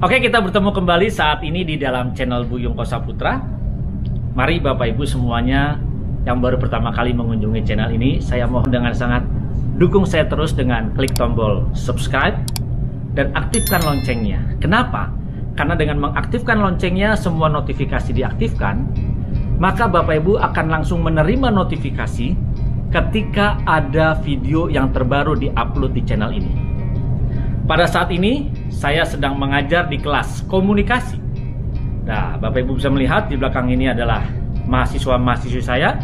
Oke, kita bertemu kembali saat ini di dalam channel Buyung Kosaputra. Mari Bapak Ibu semuanya yang baru pertama kali mengunjungi channel ini, saya mohon dengan sangat dukung saya terus dengan klik tombol subscribe dan aktifkan loncengnya. Kenapa? Karena dengan mengaktifkan loncengnya, semua notifikasi diaktifkan, maka Bapak Ibu akan langsung menerima notifikasi ketika ada video yang terbaru diupload di channel ini. Pada saat ini, saya sedang mengajar di kelas komunikasi. Nah, Bapak Ibu bisa melihat di belakang ini adalah mahasiswa-mahasiswi saya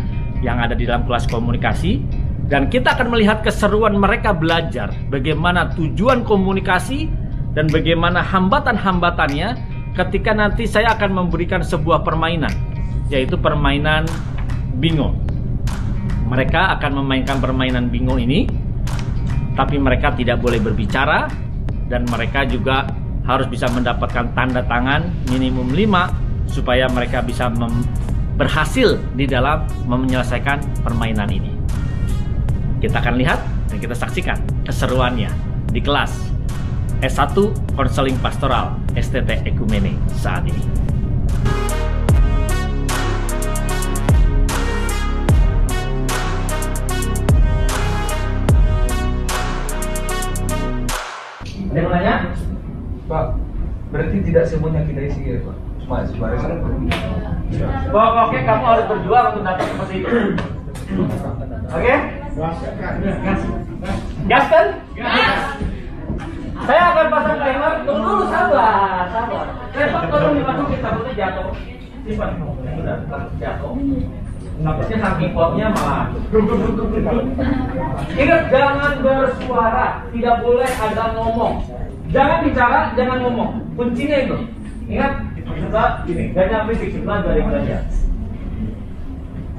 yang ada di dalam kelas komunikasi. Dan kita akan melihat keseruan mereka belajar bagaimana tujuan komunikasi dan bagaimana hambatan-hambatannya ketika nanti saya akan memberikan sebuah permainan, yaitu permainan bingo. Mereka akan memainkan permainan bingo ini, tapi mereka tidak boleh berbicara, dan mereka juga harus bisa mendapatkan tanda tangan minimum 5 supaya mereka bisa berhasil di dalam menyelesaikan permainan ini. Kita akan lihat dan kita saksikan keseruannya di kelas S1 Konseling Pastoral STT Ekumene saat ini. Ada yang nanya? Pak, berarti tidak semuanya kita isi ya Pak? Mas, barisan Pokoknya kamu harus berjuang untuk dapat seperti itu. Oke? Gas kan? Saya akan pasang timer. Tunggu dulu, sabar. Repot kalau dimasukin takutnya jatuh. Simpan. Udah, jatuh. Takutnya saking kuatnya malah. Ingat, jangan bersuara. Tidak boleh ada ngomong. Jangan bicara, jangan ngomong. Kuncinya itu. Ingat, kita gini, gajah fisik sebelah dari gajah.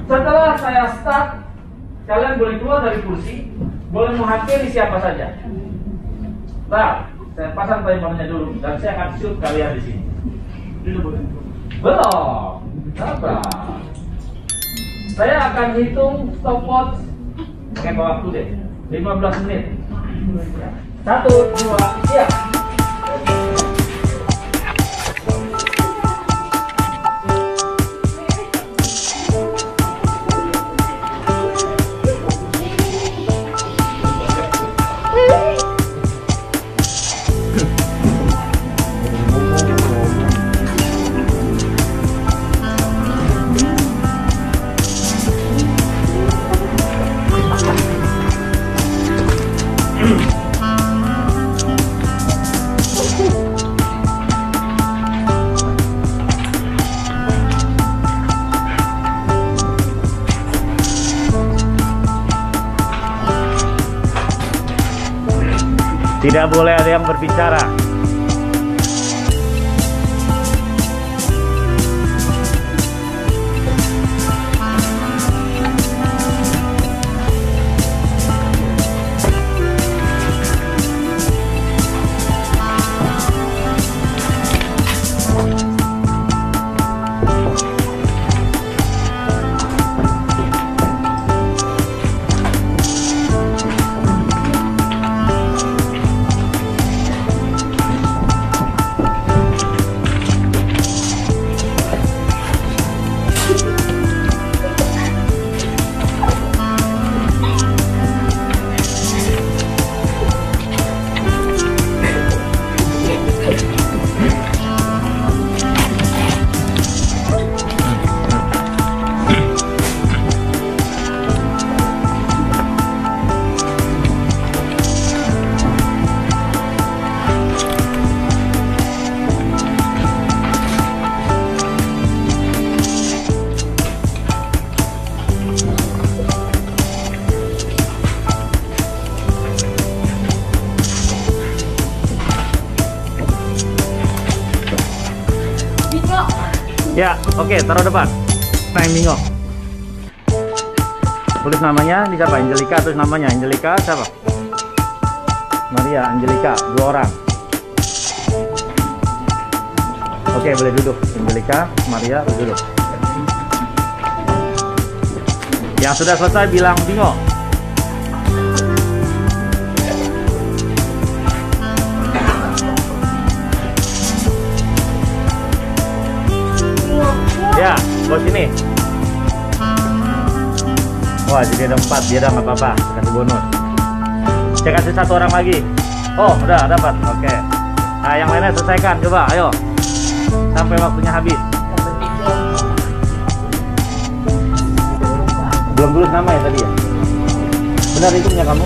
Setelah saya start, kalian boleh keluar dari kursi, boleh menghakimi siapa saja. Nah, saya pasang timernya dulu dan saya akan shoot kalian di sini. Belum. Sabar. Saya akan hitung stopwatch pakai waktu deh. 15 menit. 1, 2, siap. Tidak boleh ada yang berbicara. Ya, oke, taruh depan. Main bingo. Tulis namanya, di siapa? Angelika, terus namanya Angelika siapa? Maria, Angelika, 2 orang. Oke, boleh duduk. Angelika, Maria, boleh duduk. Yang sudah selesai bilang bingo. Bos ini. Wah, jadi ada 4. Dia udah nggak apa-apa. Kasih bonus. Saya kasih 1 orang lagi. Oh, udah dapat. Oke. Nah, yang lainnya selesaikan. Coba, ayo. Sampai waktunya habis. Belum tulis nama ya tadi ya? Benar itu punya kamu?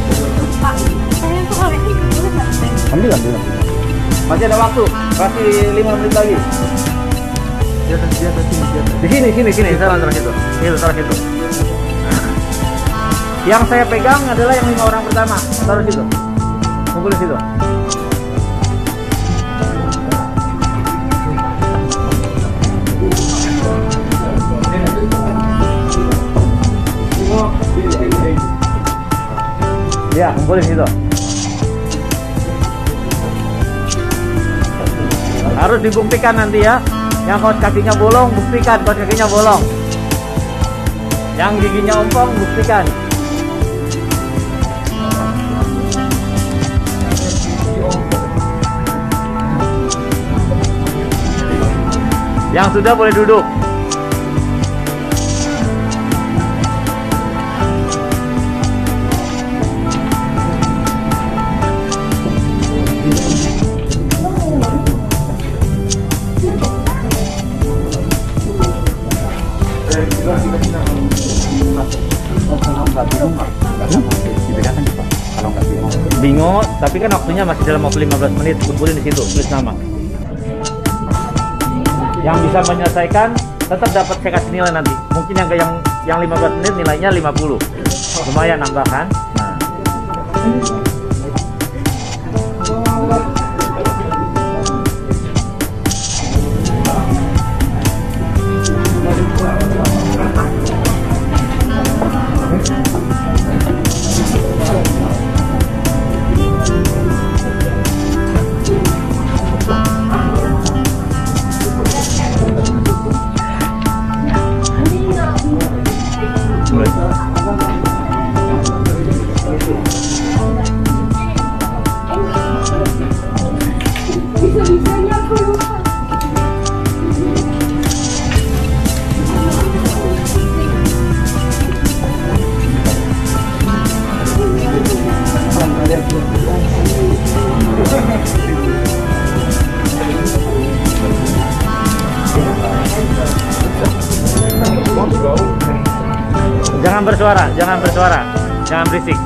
Pak, saya tuh kalau ini dulu nggak? Ambil. Masih ada waktu. Kasih 5 menit lagi. Di atas sini. Di sini. Saya taruh situ. Itu taruh situ. Yang saya pegang adalah yang 5 orang pertama. Taruh situ. Kumpul di situ. Ya, kumpul di situ. Harus dibuktikan nanti ya. Yang kaos kakinya bolong, buktikan kaos kakinya bolong. Yang giginya ompong, buktikan. Yang sudah boleh duduk. Bingung, tapi kan waktunya masih dalam waktu 15 menit. Kumpulin di situ, tulis nama. Yang bisa menyelesaikan tetap dapat saya kasih nilai nanti. Mungkin yang 15 menit nilainya 50. Lumayan nambah kan? Nah. Bisa-bisanya aku lupa. Jangan bersuara, jangan berisik.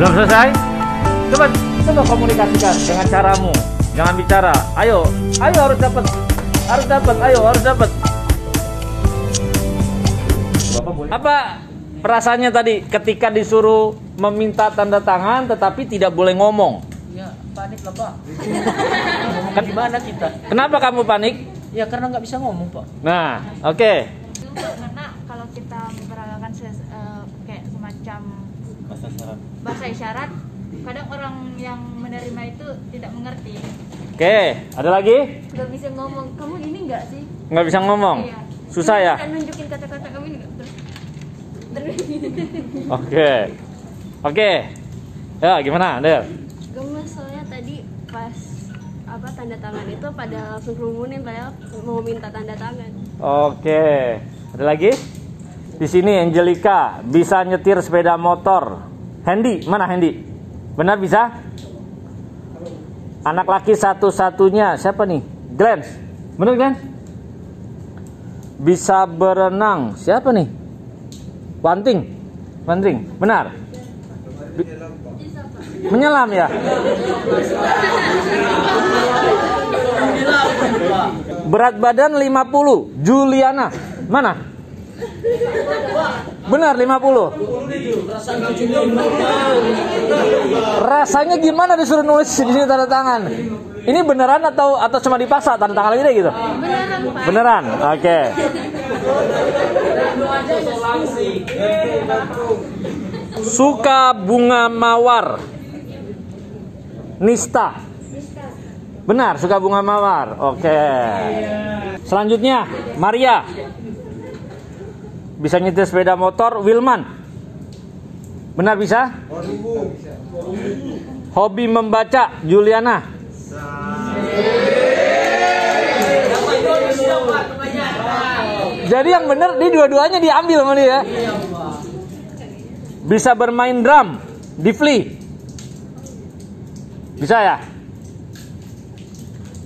Belum selesai? Coba komunikasikan dengan caramu. Jangan bicara. Ayo harus dapat. Harus dapat. Apa perasaannya tadi ketika disuruh meminta tanda tangan tetapi tidak boleh ngomong? Ya, panik lah Pak. Ngomong gimana kita? Kenapa kamu panik? Ya karena nggak bisa ngomong Pak. Nah, oke. Karena kalau kita memperagakan kayak semacam bahasa isyarat, kadang orang yang menerima itu tidak mengerti. Oke, ada lagi? Gak bisa ngomong. Kamu ini nggak sih? Nggak bisa ngomong? Iya. Susah ya? Kan nunjukin kata-kata kamu ini nggak? Oke. Ya, gimana, Del? Gemes soalnya tadi pas tanda tangan itu pada langsung kerumunin padahal mau minta tanda tangan. Oke. Ada lagi? Di sini Angelica bisa nyetir sepeda motor. Hendy, mana Hendy? Benar bisa? Anak laki satu-satunya siapa nih? Glenn. Benar Glenn? Bisa berenang. Siapa nih? Wanting. Benar? Menyelam ya? Berat badan 50. Juliana. Mana? Benar 50. Rasanya gimana disuruh nulis di sini tanda tangan? Ini beneran atau cuma dipaksa tanda tangan lagi deh gitu? Beneran, Pak. Beneran. Oke. Suka bunga mawar. Nista. Benar, suka bunga mawar. Oke. Selanjutnya, Maria. Bisa nyetir sepeda motor. Wilman. Benar bisa? Hobi membaca. Juliana. Jadi yang benar di dua-duanya diambil sama dia. Bisa bermain drum. Divli. Bisa ya?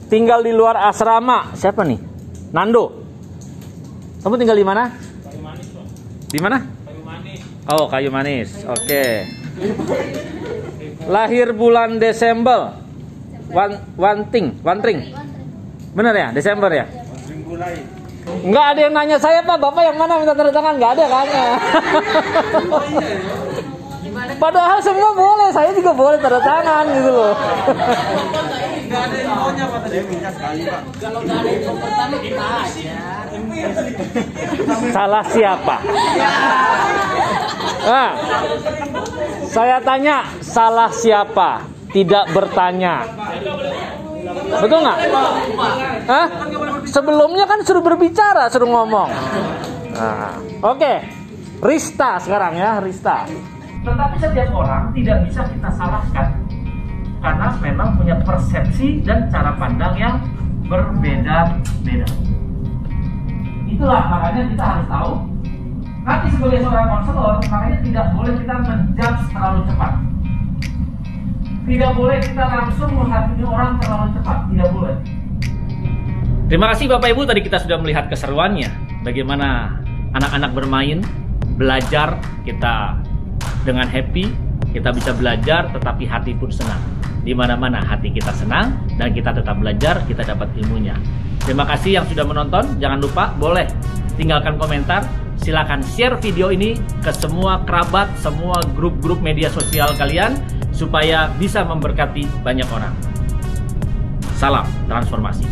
Tinggal di luar asrama. Siapa nih? Nando. Kamu tinggal di mana? Kayu Manis, Pak. Di mana? Kayu Manis. Oh, Kayu Manis. Oke. Lahir bulan Desember. Wantring. Benar ya? Desember ya? Enggak ada yang nanya saya, Pak. Bapak yang mana minta tanda tangan? Enggak ada kan? Padahal semua boleh, saya juga boleh tanda tangan gitu loh. Enggak ada infonya, Pak. Tadi minta sekali, Pak. Kalau enggak ada info pertama kita aja. Salah siapa? Nah, saya tanya, salah siapa? Tidak bertanya. Betul nggak? Hah? Sebelumnya kan suruh berbicara, suruh ngomong. Nah, oke. Rista sekarang ya, Rista. Tetapi setiap orang tidak bisa kita salahkan karena memang punya persepsi dan cara pandang yang berbeda-beda. Itulah makanya kita harus tahu. Nanti sebagai seorang konselor, makanya tidak boleh kita menjudge terlalu cepat. Tidak boleh kita langsung menghakimi orang terlalu cepat, tidak boleh. Terima kasih Bapak Ibu, tadi kita sudah melihat keseruannya. Bagaimana anak-anak bermain, belajar, kita dengan happy, kita bisa belajar tetapi hati pun senang. Di mana-mana hati kita senang dan kita tetap belajar, kita dapat ilmunya. Terima kasih yang sudah menonton, jangan lupa boleh tinggalkan komentar. Silakan share video ini ke semua kerabat, semua grup-grup media sosial kalian supaya bisa memberkati banyak orang. Salam transformasi.